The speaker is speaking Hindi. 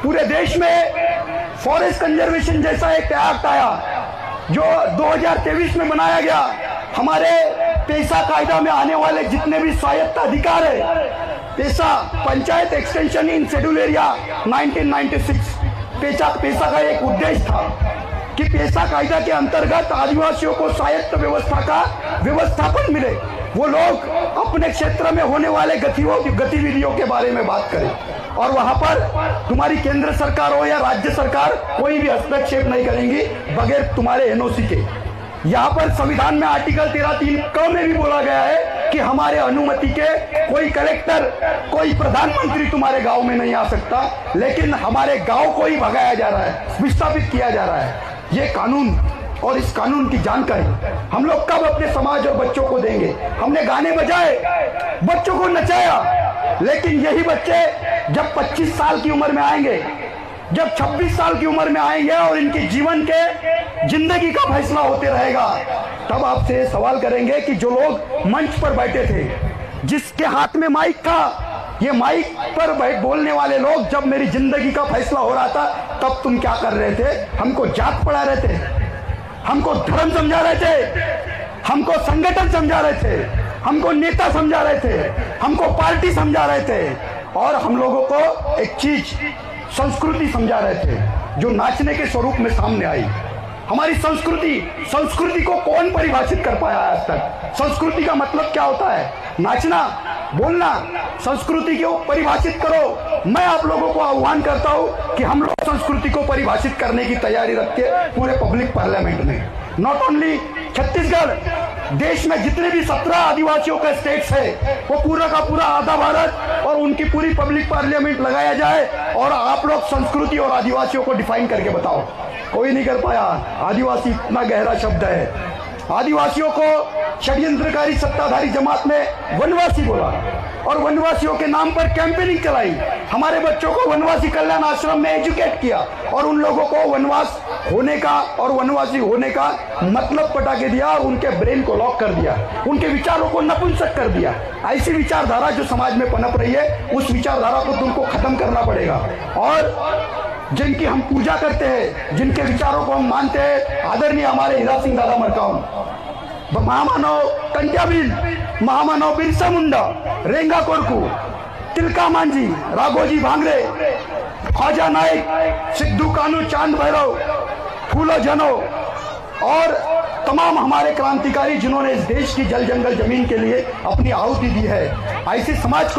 पूरे देश में फॉरेस्ट कंजर्वेशन जैसा एक एक्ट आया जो 2023 में बनाया गया। हमारे पेशा कायदा में आने वाले जितने भी स्वायत्त अधिकार है, पेशा panchayat extension in schedule area 1996, पेशा का एक उद्देश्य था कि पेशा कायदा के अंतर्गत आदिवासियों को स्वायत्त व्यवस्था का व्यवस्थापन मिले, वो लोग अपने क्षेत्र में होने वाले गतिविधियों के बारे में बात करें और वहां पर तुम्हारी केंद्र सरकार हो या राज्य सरकार कोई भी हस्तक्षेप नहीं करेंगी बगैर तुम्हारे एनओसी के। यहाँ पर संविधान में आर्टिकल 13(3) में भी बोला गया है कि हमारे अनुमति के कोई कलेक्टर, कोई प्रधानमंत्री तुम्हारे गांव में नहीं आ सकता, लेकिन हमारे गांव को ही भगाया जा रहा है, विस्थापित किया जा रहा है। ये कानून और इस कानून की जानकारी हम लोग कब अपने समाज और बच्चों को देंगे? हमने गाने बजाए, बच्चों को नचाया, लेकिन यही बच्चे जब 25 साल की उम्र में आएंगे, जब 26 साल की उम्र में आएंगे और इनके जीवन के जिंदगी का फैसला होते रहेगा, तब आपसे सवाल करेंगे कि जो लोग मंच पर बैठे थे, जिसके हाथ में माइक था, ये माइक पर बोलने वाले लोग जब मेरी जिंदगी का फैसला हो रहा था तब तुम क्या कर रहे थे? हमको जात पढ़ा रहे थे, हमको धर्म समझा रहे थे, हमको संगठन समझा रहे थे, हमको नेता समझा रहे थे, हमको पार्टी समझा रहे थे और हम लोगों को एक चीज संस्कृति समझा रहे थे जो नाचने के स्वरूप में सामने आई। हमारी संस्कृति को कौन परिभाषित कर पाया आज तक? संस्कृति का मतलब क्या होता है? नाचना, बोलना। संस्कृति को परिभाषित करो। मैं आप लोगों को आह्वान करता हूं कि हम लोग संस्कृति को परिभाषित करने की तैयारी रखते पूरे पब्लिक पार्लियामेंट में। नॉट ओनली छत्तीसगढ़, देश में जितने भी 17 आदिवासियों के स्टेट्स है, वो पूरा का पूरा आधा भारत और उनकी पूरी पब्लिक पार्लियामेंट लगाया जाए और आप लोग संस्कृति और आदिवासियों को डिफाइन करके बताओ। कोई नहीं कर पाया। आदिवासी इतना गहरा शब्द है। आदिवासियों को षड्यंत्रकारी सत्ताधारी जमात ने वनवासी बोला और वनवासियों के नाम पर कैंपेनिंग चलाई। हमारे बच्चों को वनवासी कल्याण आश्रम में एजुकेट किया और उन लोगों को वनवास होने का और वनवासी होने का मतलब पटा के दिया और उनके ब्रेन को लॉक कर दिया, उनके विचारों को नपुंसक कर दिया। ऐसी विचारधारा जो समाज में पनप रही है, उस विचारधारा को तुमको खत्म करना पड़ेगा। और जिनकी हम पूजा करते हैं, जिनके विचारों को हम मानते हैं, आदरणीय हमारे हीरा सिंह दादा मरकाम, महामानव कंट्याबिल, महामानव बिरसा मुंडा, रेंगा कोरकू, तिलका मांझी, राघोजी भांगरे, ख्वाजा नाइक, सिद्धू कानू, चांद भैरव, फूलो जनो और तमाम हमारे क्रांतिकारी जिन्होंने इस देश की जल जंगल जमीन के लिए अपनी आहुति दी है, ऐसे समाज को